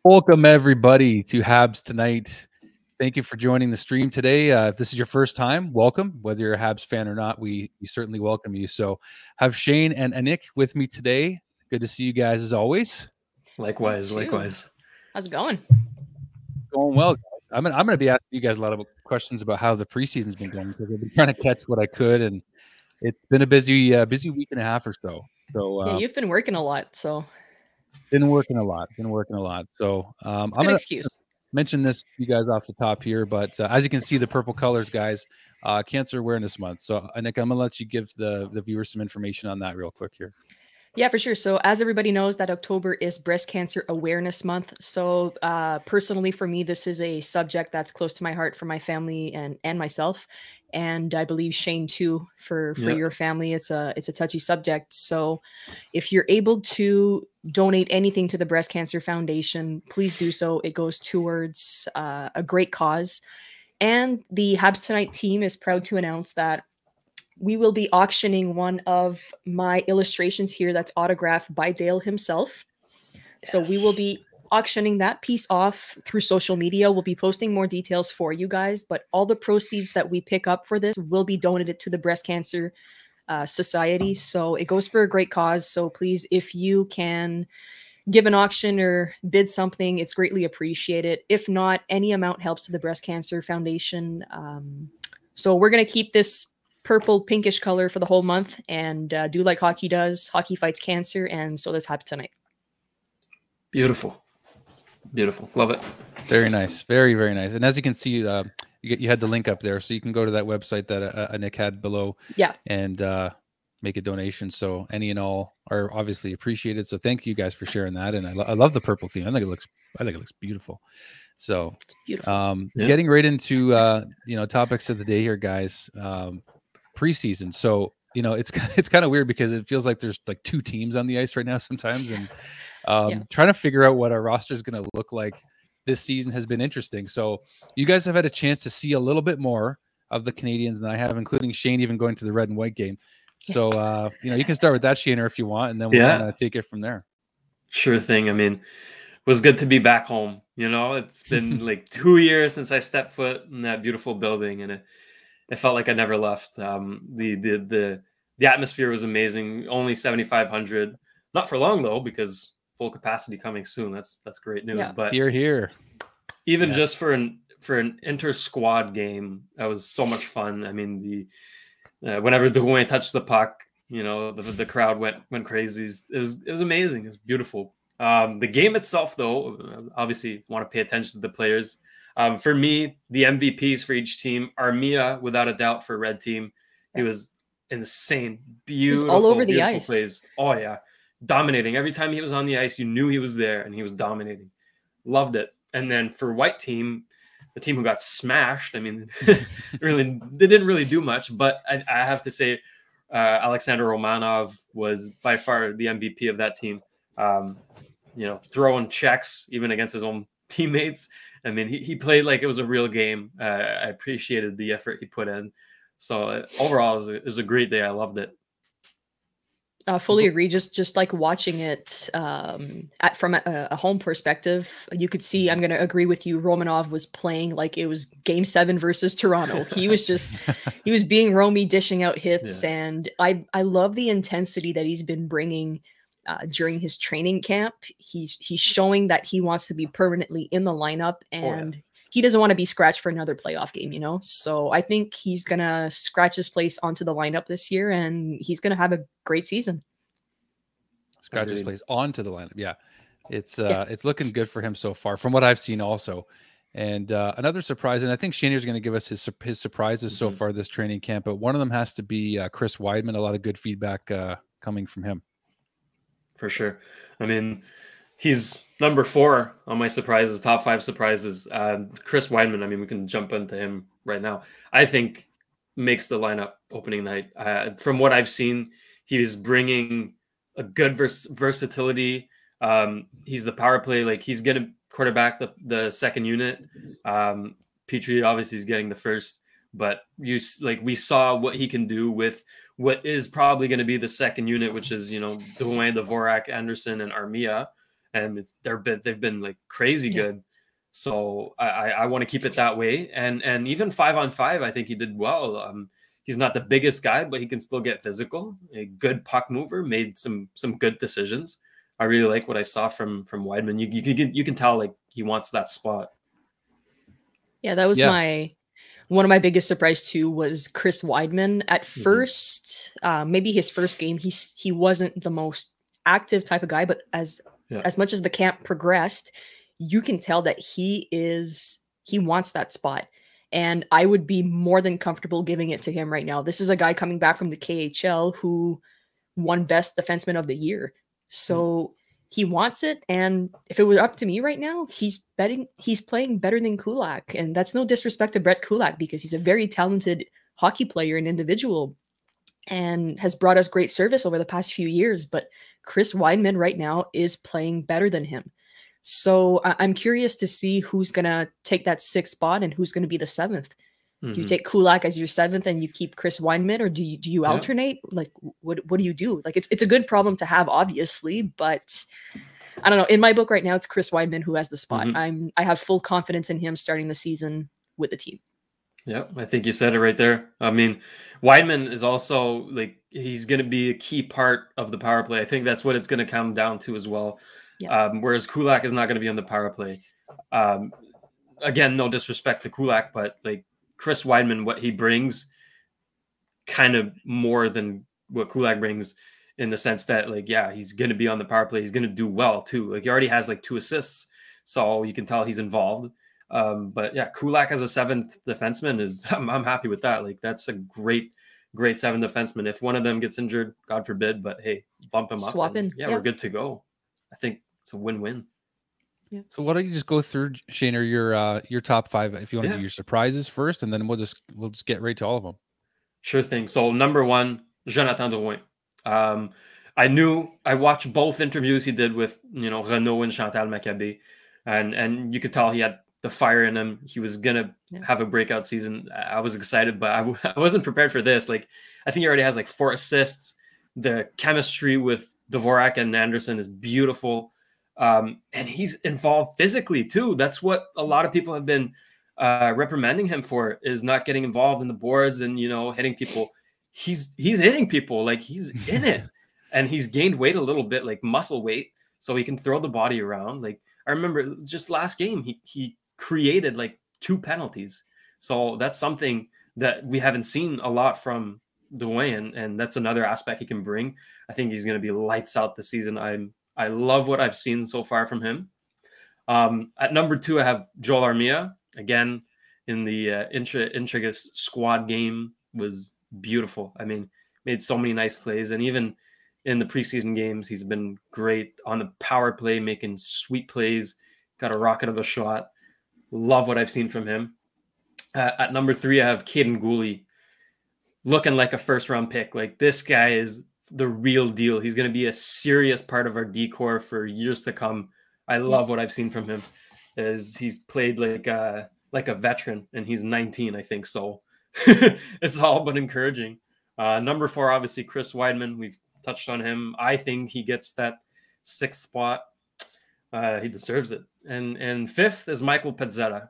Welcome, everybody, to Habs Tonight. Thank you for joining the stream today. If this is your first time, welcome. Whether you're a Habs fan or not, we certainly welcome you. So have Shane and Anik with me today. Good to see you guys as always. Likewise. How's it going? Going well, guys. I'm gonna be asking you guys a lot of questions about how the preseason's been going, because I've been trying to catch what I could, and it's been a busy week and a half or so. So yeah, you've been working a lot, so been working a lot. So I'm gonna excuse. Mention this to you guys off the top here, but as you can see, the purple colors, guys, Cancer Awareness Month. So, Nick, I'm gonna let you give the viewers some information on that real quick here. Yeah, for sure. So as everybody knows, that October is Breast Cancer Awareness Month. So personally, for me, this is a subject that's close to my heart for my family and myself. And I believe Shane too, for your family. It's a touchy subject. So if you're able to donate anything to the Breast Cancer Foundation, please do so. It goes towards a great cause. And the Habs Tonight team is proud to announce that we will be auctioning one of my illustrations here that's autographed by Dale himself. Yes. So we will be auctioning that piece off through social media. We'll be posting more details for you guys, but all the proceeds that we pick up for this will be donated to the Breast Cancer Society. So it goes for a great cause. So please, if you can give an auction or bid something, it's greatly appreciated. If not, any amount helps to the Breast Cancer Foundation. So we're going to keep this purple pinkish color for the whole month, and do like hockey does. Hockey fights cancer, and so does Habs Tonight. Beautiful. Love it. Very nice. Very, very nice. And as you can see, you had the link up there, so you can go to that website that Nick had below. Yeah. And make a donation. So any and all are obviously appreciated. So thank you guys for sharing that. And I love the purple theme. I think it looks beautiful. So it's beautiful. Getting right into topics of the day here, guys. Preseason. So, it's kind of weird because it feels like there's like two teams on the ice right now sometimes. And trying to figure out what our roster is going to look like this season has been interesting. So you guys have had a chance to see a little bit more of the Canadiens than I have, including Shane even going to the red and white game. So, you can start with that, Shane, if you want, and then we'll kind of take it from there. Sure thing. I mean, it was good to be back home. It's been like 2 years since I stepped foot in that beautiful building, and it felt like I never left. The atmosphere was amazing. Only 7,500. Not for long though, because full capacity coming soon. That's great news. Yeah. But here. Even just for an inter-squad game, that was so much fun. I mean, whenever Dewine touched the puck, the crowd went crazy. It was amazing. It was beautiful. The game itself, though, obviously want to pay attention to the players. For me, the MVPs for each team, Armia, without a doubt, for red team. He was insane. Beautiful. All over the ice. Plays. Oh, yeah. Dominating. Every time he was on the ice, you knew he was there, and he was dominating. Loved it. And then for white team, the team who got smashed, I mean, they didn't really do much. But I have to say, Alexander Romanov was by far the MVP of that team. Throwing checks even against his own teammates. I mean, he played like it was a real game. I appreciated the effort he put in. So overall, it was a great day. I loved it. I fully agree. Just like watching it from a home perspective, you could see, I'm going to agree with you, Romanov was playing like it was Game 7 versus Toronto. He was being roamy, dishing out hits. Yeah. And I love the intensity that he's been bringing during his training camp. He's showing that he wants to be permanently in the lineup, and he doesn't want to be scratched for another playoff game, So I think he's going to scratch his place onto the lineup this year, and he's going to have a great season. Scratch his place onto the lineup. Yeah. It's looking good for him so far from what I've seen also. And another surprise, and I think Shaner's going to give us his surprises so far this training camp, but one of them has to be Chris Weidman. A lot of good feedback coming from him. For sure. I mean, he's number 4 on my surprises, top 5 surprises. Chris Weidman, I mean, we can jump into him right now. I think makes the lineup opening night. From what I've seen, he's bringing a good versatility. He's the power play. Like, he's going to quarterback the second unit. Petrie obviously is getting the first. But we saw what he can do with what is probably going to be the second unit, which is, Dewine, Dvorak, Anderson, and Armia. and they've been like crazy good. So I want to keep it that way. And even 5-on-5, I think he did well. He's not the biggest guy, but he can still get physical. A good puck mover, made some good decisions. I really like what I saw from Weidman. You can tell like he wants that spot. Yeah, that was one of my biggest surprise too was Chris Weidman. At first, maybe his first game, he wasn't the most active type of guy, but as much as the camp progressed, you can tell that he wants that spot. And I would be more than comfortable giving it to him right now. This is a guy coming back from the KHL who won Best Defenseman of the Year. So he wants it. And if it were up to me right now, he's playing better than Kulak. And that's no disrespect to Brett Kulak, because he's a very talented hockey player and individual and has brought us great service over the past few years. But Chris Weidman right now is playing better than him. So I'm curious to see who's going to take that 6th spot and who's going to be the 7th. Do you take Kulak as your 7th and you keep Chris Weidman, or do you alternate? Like, what do you do? Like, it's a good problem to have, obviously, but I don't know. In my book right now, it's Chris Weidman who has the spot. I have full confidence in him starting the season with the team. Yeah, I think you said it right there. I mean, Weidman is also like, he's going to be a key part of the power play. I think that's what it's going to come down to as well. Whereas Kulak is not going to be on the power play. Again, no disrespect to Kulak, but like Chris Weidman, what he brings, kind of more than what Kulak brings, in the sense that like, he's going to be on the power play. He's going to do well too. Like, he already has like 2 assists, so you can tell he's involved. But yeah, Kulak as a 7th defenseman is, I'm happy with that. Like, that's a great 7th defenseman. If one of them gets injured, God forbid, but hey, bump him up. Swap in. Yeah, we're good to go. I think it's a win-win. Yeah. So why don't you just go through, Shaner, your top 5 if you want to do your surprises first, and then we'll just get right to all of them. Sure thing. So number 1, Jonathan Drouin. I watched both interviews he did with Renaud and Chantal Machabé, and you could tell he had the fire in him. He was gonna have a breakout season. I was excited, but I wasn't prepared for this. Like, I think he already has like 4 assists. The chemistry with Dvorak and Anderson is beautiful. And he's involved physically too. That's what a lot of people have been reprimanding him for, is not getting involved in the boards and hitting people. He's hitting people, like, he's in it. And he's gained weight a little bit, like muscle weight, so he can throw the body around. Like, I remember just last game, he created like 2 penalties. So that's something that we haven't seen a lot from Dewine, and that's another aspect he can bring. I think he's going to be lights out this season. I love what I've seen so far from him. At number 2, I have Joel Armia. Again, in the Intrigus squad game, was beautiful. I mean, made so many nice plays, and even in the preseason games, he's been great on the power play, making sweet plays. Got a rocket of a shot. Love what I've seen from him. At number 3, I have Caden Gooley, looking like a 1st-round pick. Like, this guy is the real deal. He's going to be a serious part of our decor for years to come. I love what I've seen from him. He's played like a veteran, and he's 19, I think. So it's all but encouraging. Number 4, obviously, Chris Weidman. We've touched on him. I think he gets that 6th spot. He deserves it. And 5th is Michael Pezzetta.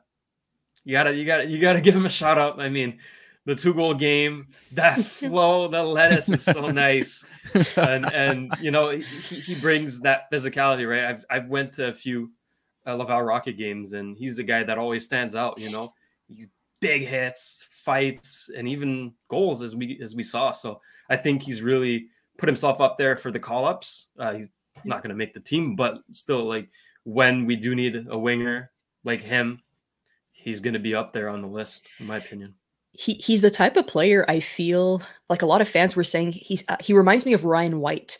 You gotta give him a shout out. I mean, the 2-goal game, that flow, the lettuce is so nice. And he brings that physicality, right? I've went to a few Laval Rocket games, and he's a guy that always stands out. He's big hits, fights, and even goals, as we saw. So I think he's really put himself up there for the call-ups. He's not going to make the team, but still, like, when we do need a winger like him, he's going to be up there on the list, in my opinion. He's the type of player, I feel like a lot of fans were saying he reminds me of Ryan White,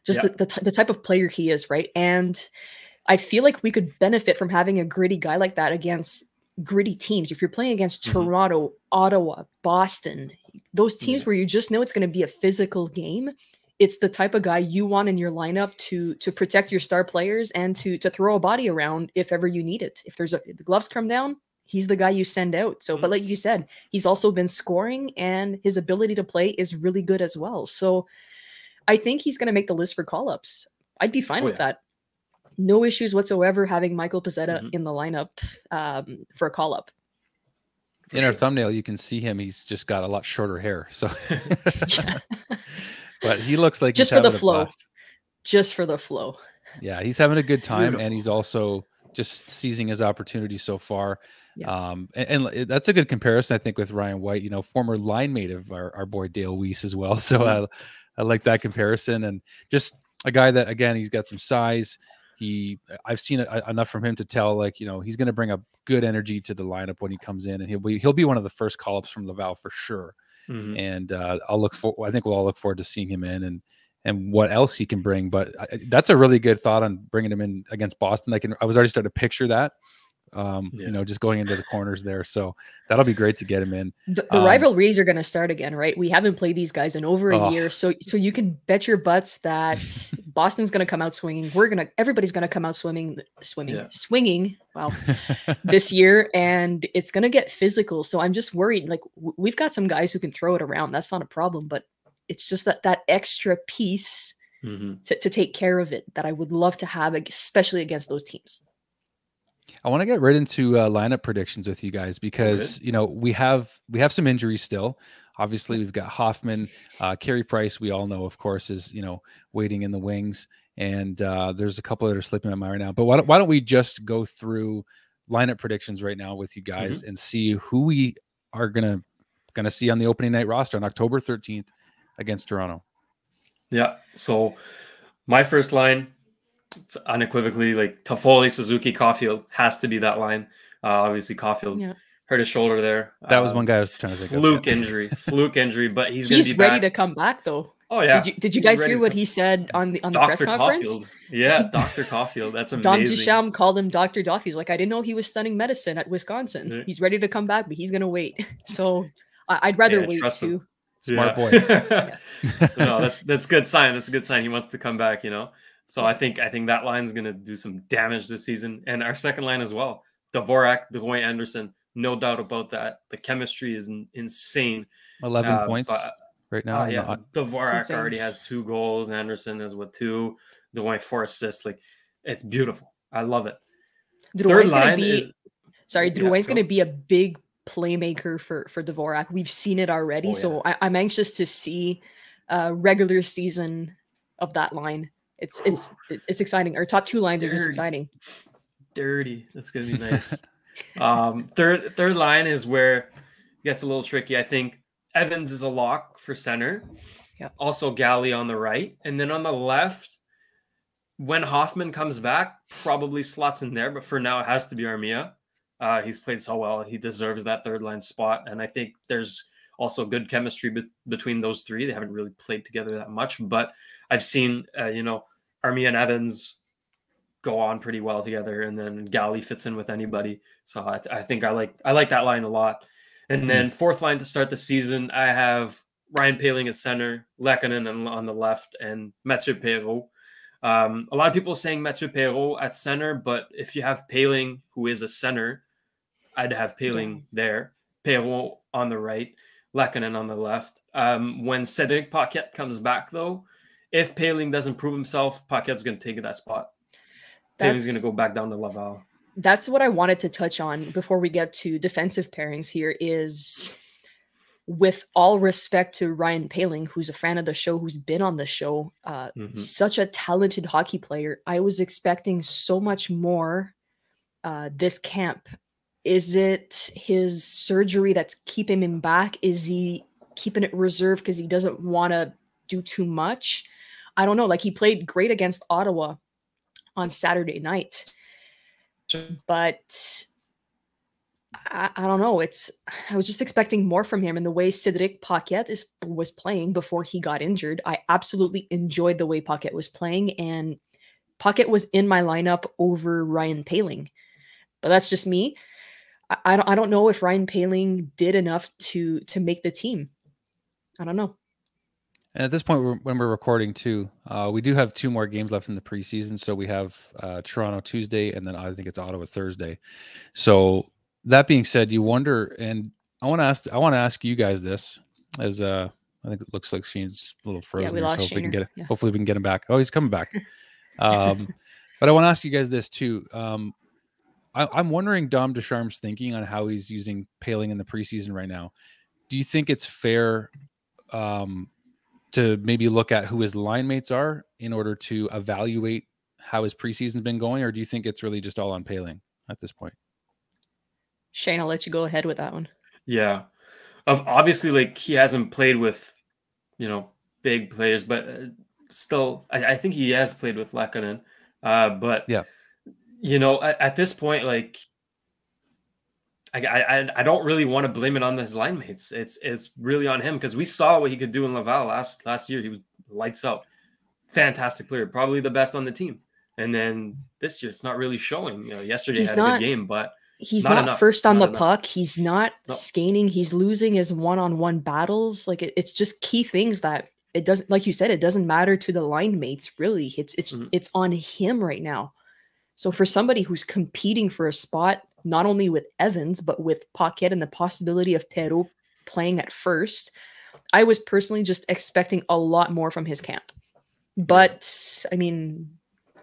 just the type of player he is, right? And I feel like we could benefit from having a gritty guy like that against gritty teams. If you're playing against Toronto, Ottawa, Boston, those teams where you just know it's going to be a physical game, it's the type of guy you want in your lineup to protect your star players and to throw a body around if ever you need it. If the gloves come down, he's the guy you send out. So, but like you said, he's also been scoring, and his ability to play is really good as well. So I think he's going to make the list for call-ups. I'd be fine with that. no issues whatsoever having Michael Pezzetta in the lineup for a call-up. In our thumbnail, you can see him. He's just got a lot shorter hair. So, but he looks like just he's for the having a flow. blast. Just for the flow. Yeah, he's having a good time. Beautiful. And he's also just seizing his opportunity so far. Yeah. And that's a good comparison, I think, with Ryan White, you know, former line mate of our boy Dale Weiss as well. So I like that comparison, and just a guy that, again, he's got some size. I've seen enough from him to tell, like, you know, he's going to bring a good energy to the lineup when he comes in, and he'll be one of the first call-ups from Laval for sure. And I think we'll all look forward to seeing him in and what else he can bring. But that's a really good thought on bringing him in against Boston. I was already starting to picture that. You know, just going into the corners there. So that'll be great to get him in. The rivalries are going to start again, right? We haven't played these guys in over a year. So you can bet your butts that Boston's going to come out swinging. Everybody's going to come out swinging. Wow. This year. And it's going to get physical. So I'm just worried. Like, we've got some guys who can throw it around. That's not a problem, but it's just that extra piece to take care of it that I would love to have, especially against those teams. I want to get right into lineup predictions with you guys because, you know, we have some injuries still. Obviously, we've got Hoffman, Carey Price. We all know, of course, is, you know, waiting in the wings, and there's a couple that are slipping my mind right now. But why don't we just go through lineup predictions right now with you guys and see who we are gonna see on the opening night roster on October 13th against Toronto. Yeah. So my first line, it's unequivocally like Toffoli, Suzuki, Caulfield has to be that line. Obviously, Caulfield hurt his shoulder there. That was one guy I was trying to think of. Fluke injury, but he's going to be ready back. To come back though. Oh yeah. Did you guys hear what he said on the press conference? Caulfield. Yeah, Dr. Caulfield. That's amazing. Dom Duchamp called him Dr. Duff. He's like, I didn't know he was studying medicine at Wisconsin. Yeah. He's ready to come back, but he's going to wait. So I'd rather wait too. Smart boy. No, that's good sign. That's a good sign. He wants to come back, you know. So I think that line's going to do some damage this season. And our second line as well. Dvorak, Dewine, Anderson, no doubt about that. The chemistry is insane. 11 points right now. Yeah, Dvorak already has 2 goals. Anderson has 2. Dewine 4 assists. Like, it's beautiful. I love it. Duvine's going to be a big playmaker for Dvorak. We've seen it already. So I'm anxious to see regular season of that line. It's exciting. Our top 2 lines are just exciting. Dirty. That's gonna be nice. Third line is where it gets a little tricky. I think Evans is a lock for center. Yeah. Also Galley on the right, and then on the left, when Hoffman comes back, probably slots in there. But for now, it has to be Armia. He's played so well; he deserves that third line spot. And I think there's also good chemistry between those 3. They haven't really played together that much, but I've seen Armia and Evans go on pretty well together, and then Galley fits in with anybody. So I think I like that line a lot. And then fourth line to start the season, I have Ryan Poehling at center, Lehkonen on the left, and Mathieu Perreault. A lot of people are saying Mathieu Perreault at center, but if you have Poehling, who is a center, I'd have Poehling there. Perreault on the right, Lehkonen on the left. When Cédric Paquette comes back, though, if Poehling doesn't prove himself, Paquette's going to take that spot. Poehling's going to go back down to Laval. That's what I wanted to touch on before we get to defensive pairings here is, with all respect to Ryan Poehling, who's a fan of the show, who's been on the show, such a talented hockey player. I was expecting so much more this camp. Is it his surgery that's keeping him back? Is he keeping it reserved because he doesn't want to do too much? I don't know. Like, he played great against Ottawa on Saturday night, but I don't know. I was just expecting more from him, and the way Cédric Paquette was playing before he got injured, I absolutely enjoyed the way Paquette was playing, and Paquette was in my lineup over Ryan Poehling. But that's just me. I don't know if Ryan Poehling did enough to make the team. I don't know. And at this point, when we're recording too, we do have 2 more games left in the preseason. So we have Toronto Tuesday, and then I think it's Ottawa Thursday. So that being said, you wonder, and I want to ask you guys this, as I think it looks like Shane's a little frozen. Yeah, we lost so Shane. Hopefully we can get him back. Oh, he's coming back. But I want to ask you guys this too. I'm wondering Dom Ducharme's thinking on how he's using Poehling in the preseason right now. Do you think it's fair to maybe look at who his line mates are in order to evaluate how his preseason's been going, or do you think it's really just all on Poehling at this point? Shane, I'll let you go ahead with that one. Yeah. Obviously, like, he hasn't played with, big players, but still, I think he has played with Lehkonen. But, yeah, at this point, like, I don't really want to blame it on his line mates. It's really on him, because we saw what he could do in Laval last year. He was lights out. Fantastic player, probably the best on the team. And then this year, it's not really showing. Yesterday He's had a not, good game, but he's not not enough. first on Not the enough. puck. He's not skating. He's losing his one-on-one battles. Like, it's just key things that it doesn't, like you said, it doesn't matter to the line mates, really. It's on him right now. So for somebody who's competing for a spot, not only with Evans, but with Paquette and the possibility of Perreault playing at first, I was personally just expecting a lot more from his camp. But I mean,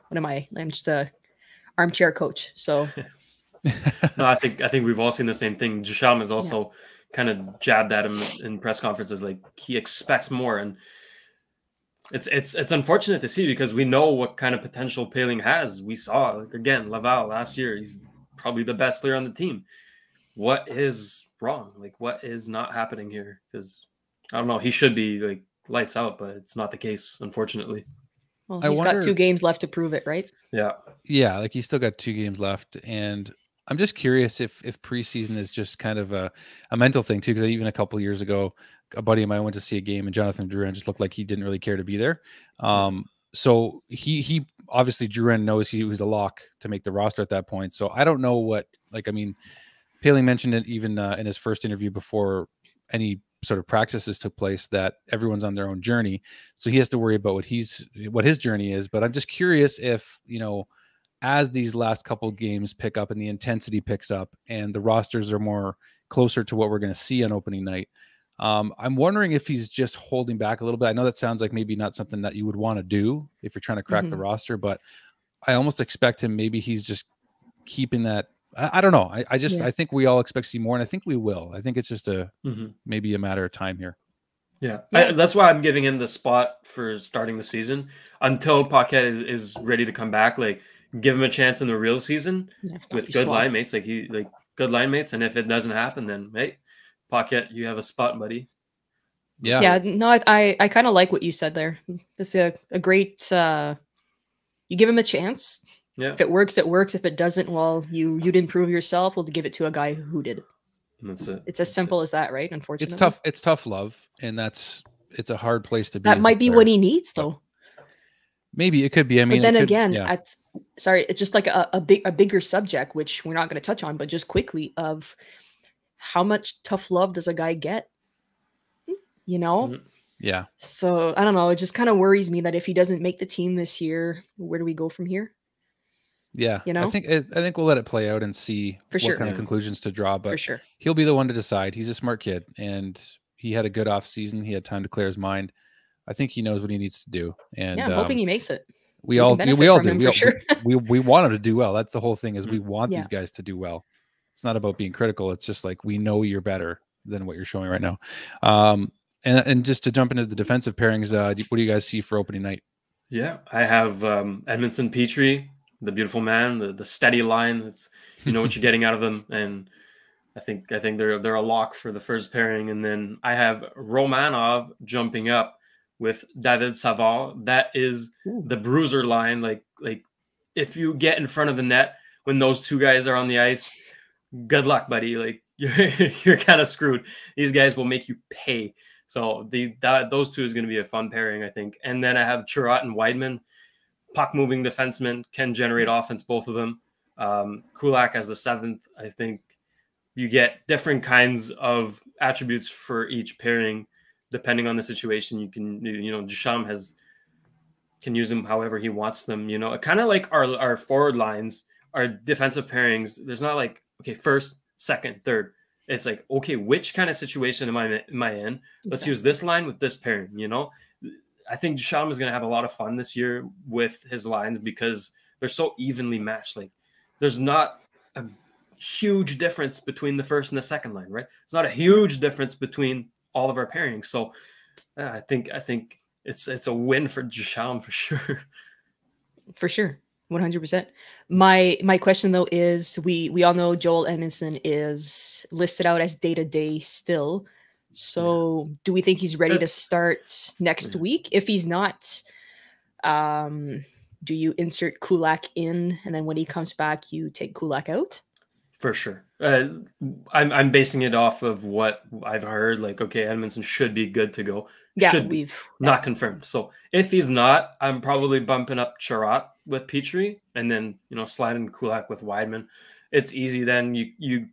what am I? I'm just a armchair coach. So no, I think we've all seen the same thing. Ducharme has also kind of jabbed at him in press conferences, like he expects more, and it's unfortunate to see, because we know what kind of potential Poehling has. We saw, like, again, Laval last year, he's probably the best player on the team. What is wrong? Like, what is not happening here? Because I don't know, he should be like lights out, but it's not the case, unfortunately. Well, he's got 2 games left to prove it, right? Yeah, like he's still got 2 games left, and I'm just curious if preseason is just kind of a mental thing too, because even a couple of years ago, a buddy of mine went to see a game and Jonathan Drouin just looked like he didn't really care to be there. So he obviously, Drouin knows he was a lock to make the roster at that point. So I don't know what, like, I mean, Poehling mentioned it even in his first interview before any sort of practices took place, that everyone's on their own journey. So he has to worry about what his journey is. But I'm just curious if, as these last couple games pick up and the intensity picks up and the rosters are more closer to what we're going to see on opening night, I'm wondering if he's just holding back a little bit. I know that sounds like maybe not something that you would want to do if you're trying to crack the roster, but I almost expect him, maybe he's just keeping that. I don't know. I think we all expect to see more, and I think we will. I think it's just maybe a matter of time here. Yeah. That's why I'm giving him the spot for starting the season until Paquette is ready to come back. Like, give him a chance in the real season with good line mates, good line mates. And if it doesn't happen, then hey, Paquette, you have a spot, buddy. Yeah. No, I kind of like what you said there. This is a great. You give him a chance. Yeah. If it works, it works. If it doesn't, well, you didn't prove yourself. We'll give it to a guy who did. That's it. It's as simple as that, right? Unfortunately, it's tough love, and it's a hard place to be. That might be what he needs, though. Maybe it could be. I mean, but then again, it's just like a bigger subject, which we're not going to touch on, but just quickly, of how much tough love does a guy get? Yeah. So I don't know. It just kind of worries me that if he doesn't make the team this year, where do we go from here? Yeah, I think we'll let it play out and see what kind of conclusions to draw. But he'll be the one to decide. He's a smart kid, and he had a good off season. He had time to clear his mind. I think he knows what he needs to do. And I'm hoping he makes it. We all do. We want him to do well. That's the whole thing. Is we want these guys to do well. It's not about being critical. It's just like, we know you're better than what you're showing right now. And just to jump into the defensive pairings, what do you guys see for opening night? Yeah, I have Edmondson, Petrie, the beautiful man, the steady line. That's, you know what you're getting out of them, and I think they're a lock for the first pairing. And then I have Romanov jumping up with David Savard. That is the bruiser line. Like if you get in front of the net when those two guys are on the ice, good luck, buddy. Like you're kind of screwed. These guys will make you pay. So those two is going to be a fun pairing, I think. And then I have Chirot and Weidman, puck moving defensemen, can generate offense, both of them. Kulak as the seventh. I think you get different kinds of attributes for each pairing depending on the situation. You can, Ducharme can use them however he wants them. Kind of like our forward lines, our defensive pairings. There's not like, okay, first, second, third. It's like, okay, which kind of situation am I in? Let's use this line with this pairing. I think Ducharme is going to have a lot of fun this year with his lines because they're so evenly matched. Like there's not a huge difference between the first and the second line, right? It's not a huge difference between all of our pairings. So I think it's a win for Duchamp for sure. For sure. 100%. My question though is we all know Joel Edmondson is listed out as day-to-day still. So do we think he's ready to start next week? If he's not, do you insert Kulak in, and then when he comes back, you take Kulak out? For sure. I'm basing it off of what I've heard. Like, okay, Edmondson should be good to go. Yeah, should be. Not confirmed. So if he's not, I'm probably bumping up Chiarot with Petrie, and then sliding Kulak with Weidman. It's easy. Then you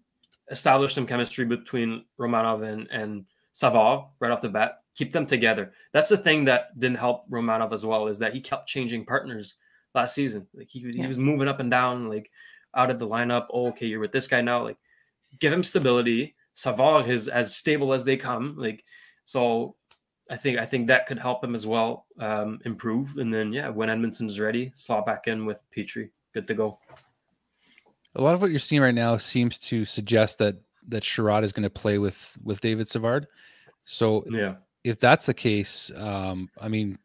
establish some chemistry between Romanov and Savard right off the bat. Keep them together. That's the thing that didn't help Romanov as well, is that he kept changing partners last season. Like he was moving up and down, like out of the lineup. Oh, okay, you're with this guy now. Like, give him stability. Savard is as stable as they come. Like, so I think that could help him as well improve. And then when Edmondson's ready, slot back in with Petrie. Good to go. A lot of what you're seeing right now seems to suggest that Chiarot is going to play with David Savard. So if that's the case, I mean,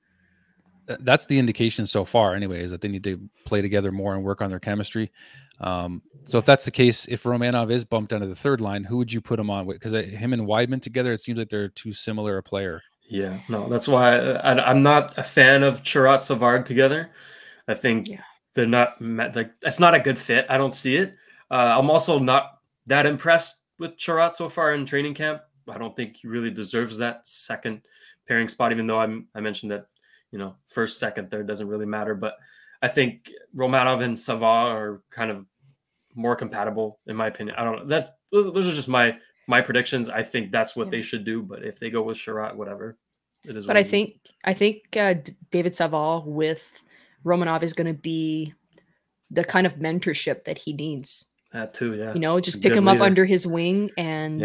that's the indication so far anyway, is that they need to play together more and work on their chemistry. So if that's the case, if Romanov is bumped down to the third line, who would you put him on with? Because him and Weidman together, it seems like they're too similar a player. Yeah, no, that's why I'm not a fan of Chiarot Savard together. I think they're not like, it's not a good fit. I don't see it. I'm also not that impressed with Chiarot so far in training camp. I don't think he really deserves that second pairing spot, even though I mentioned that first, second, third doesn't really matter. But I think Romanov and Savard are kind of more compatible, in my opinion. I don't know. Those are just my predictions. I think that's what they should do. But if they go with Chiarot, whatever, it is. But I think David Savard with Romanov is going to be the kind of mentorship that he needs. That too, yeah. Just pick him up under his wing and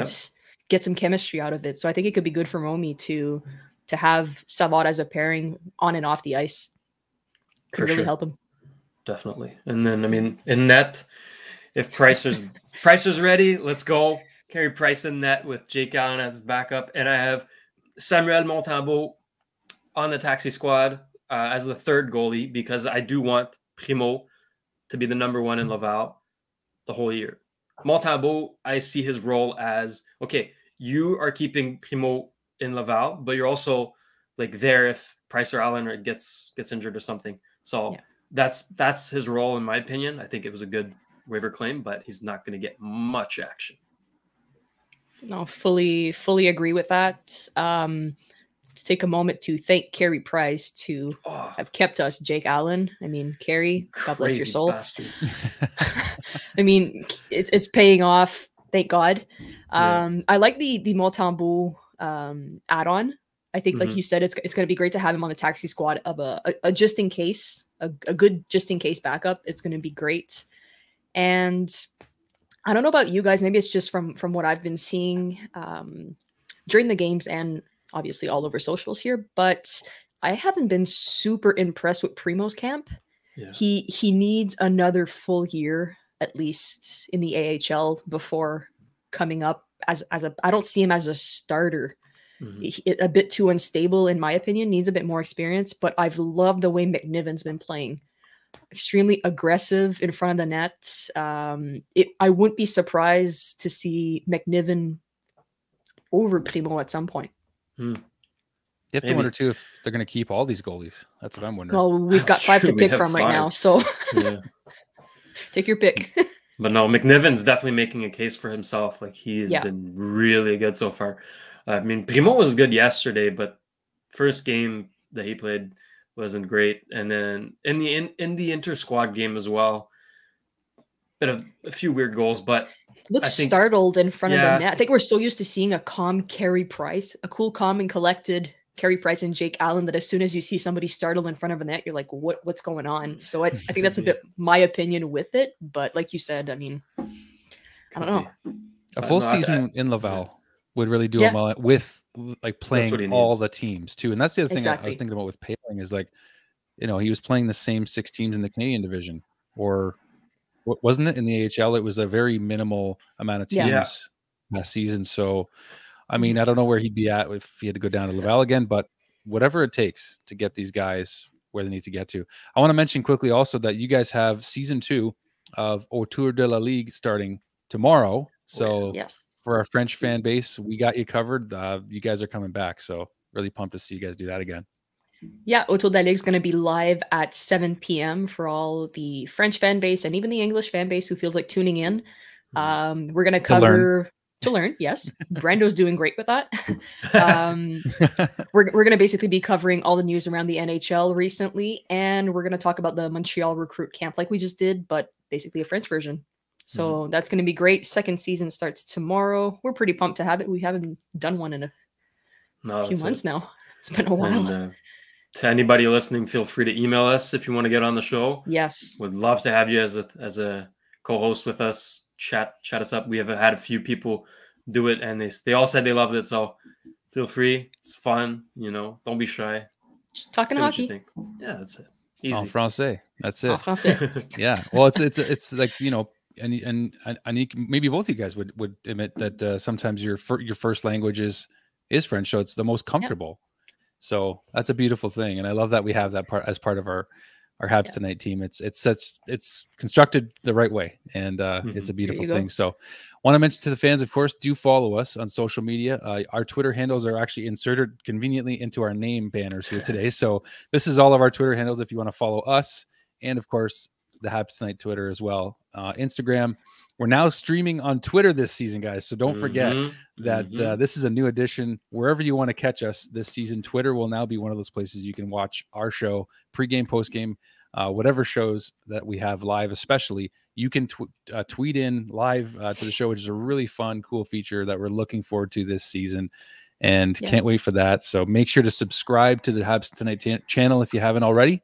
get some chemistry out of it. So I think it could be good for Romy to have Savard as a pairing on and off the ice. Could really help him. Definitely. And then, I mean, in net, if Price is ready, let's go. Carey Price in net with Jake Allen as his backup. And I have Samuel Montembeault on the taxi squad as the third goalie, because I do want Primo to be the number one in Laval the whole year. Montembeault, I see his role as, okay, you are keeping Primo in Laval, but you're also like there if Price or Allen gets injured or something. So that's his role, in my opinion. I think it was a good waiver claim, but he's not going to get much action. No, fully agree with that. Let's take a moment to thank Carey Price to have kept us Jake Allen. I mean, Carey, God bless your soul. I mean, it's paying off. Thank God. I like the Montembeault add-on. I think, like you said, it's going to be great to have him on the taxi squad of a just in case, a good just in case backup. It's going to be great. And I don't know about you guys. Maybe it's just from what I've been seeing during the games and obviously all over socials here, but I haven't been super impressed with Primo's camp. Yeah. He needs another full year at least in the AHL before coming up as a. I don't see him as a starter. A bit too unstable, in my opinion. Needs a bit more experience. But I've loved the way McNiven's been playing. Extremely aggressive in front of the net. I wouldn't be surprised to see McNiven over Primo at some point. You have to wonder too if they're going to keep all these goalies. That's what I'm wondering. Well, we've got 5 to pick from right now, so take your pick. But no, McNiven's definitely making a case for himself. Like, he has been really good so far. I mean, Primo was good yesterday, but first game that he played wasn't great. And then in the inter-squad game as well, a few weird goals, but looks startled in front of the net. I think we're so used to seeing a calm Carey Price, a cool, calm, and collected Carey Price and Jake Allen, that as soon as you see somebody startled in front of a net, you're like, what's going on? So I think that's a bit my opinion with it. But like you said, I mean, I don't know. A full season in Laval would really do him well with like playing all the teams too. And that's the other thing I was thinking about with Pairings is like, you know, he was playing the same 6 teams in the Canadian division, or wasn't it in the AHL? It was a very minimal amount of teams last season. So, I mean, I don't know where he'd be at if he had to go down to Laval again, but whatever it takes to get these guys where they need to get to. I want to mention quickly also that you guys have season 2 of Autour de la Ligue starting tomorrow. So for our French fan base, we got you covered. You guys are coming back. So really pumped to see you guys do that again. Yeah, Autour de la Ligue is going to be live at 7 p.m. for all the French fan base and even the English fan base who feels like tuning in. We're going to cover... To learn, yes. Brando's doing great with that. We're going to basically be covering all the news around the NHL recently, and we're going to talk about the Montreal recruit camp like we just did, but basically a French version. So that's going to be great. Second season starts tomorrow. We're pretty pumped to have it. We haven't done one in a few months now. It's been a while. And, to anybody listening, feel free to email us if you want to get on the show. Yes. Would love to have you as a co-host with us. Chat us up. We have had a few people do it, and they all said they loved it. So feel free. It's fun. You know, don't be shy. Just talking hockey. Yeah, that's it. Easy. En français. That's it. En français. Yeah. Well, it's like, you know, and maybe both of you guys would admit that sometimes your first language is French, so it's the most comfortable. Yeah. So that's a beautiful thing, and I love that we have that part as part of our Habs Tonight team. It's constructed the right way, and it's a beautiful thing. So want to mention to the fans, of course, do follow us on social media. Our Twitter handles are actually inserted conveniently into our name banners here today. So this is all of our Twitter handles if you want to follow us, and of course the Habs Tonight Twitter as well. Instagram. We're now streaming on Twitter this season, guys. So don't forget that this is a new addition. Wherever you want to catch us this season, Twitter will now be one of those places you can watch our show, pregame, postgame, whatever shows that we have live, especially. You can tweet in live to the show, which is a really fun, cool feature that we're looking forward to this season. And can't wait for that. So make sure to subscribe to the Habs Tonight channel if you haven't already.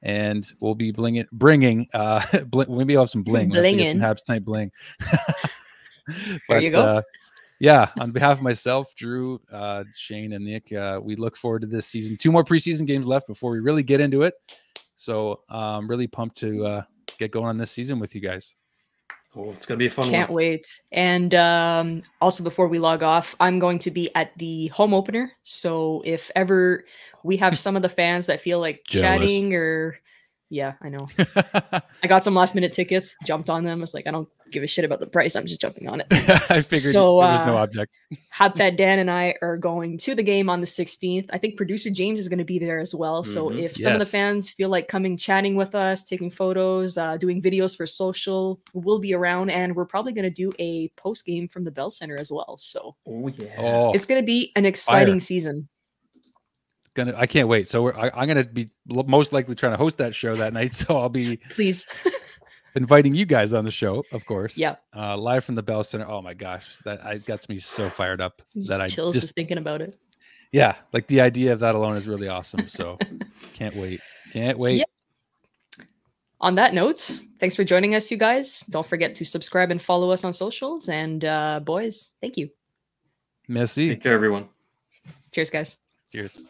And we'll be bringing maybe I'll have some bling. We'll have to get some Habs Tonight bling. But, there you go. Yeah, on behalf of myself, Drew, Shane, and Nick, we look forward to this season. 2 more preseason games left before we really get into it. So I'm really pumped to get going on this season with you guys. Cool. It's going to be a fun one. Can't wait. And also, before we log off, I'm going to be at the home opener. So if ever we have some of the fans that feel like chatting or... Yeah, I know. I got some last minute tickets, jumped on them. I was like, I don't give a shit about the price. I'm just jumping on it. I figured there was no object. Habfat Dan and I are going to the game on the 16th. I think producer James is going to be there as well. So if some of the fans feel like coming, chatting with us, taking photos, doing videos for social, we'll be around. And we're probably going to do a post game from the Bell Center as well. So it's going to be an exciting season. I can't wait. So I'm gonna be most likely trying to host that show that night. So I'll be inviting you guys on the show, of course. Yeah. Live from the Bell Center. Oh my gosh, that gets me so fired up. Chills just thinking about it. Yeah, like the idea of that alone is really awesome. So can't wait. Can't wait. Yeah. On that note, thanks for joining us, you guys. Don't forget to subscribe and follow us on socials. And boys, thank you. Merci. Take care, everyone. Cheers, guys. Cheers.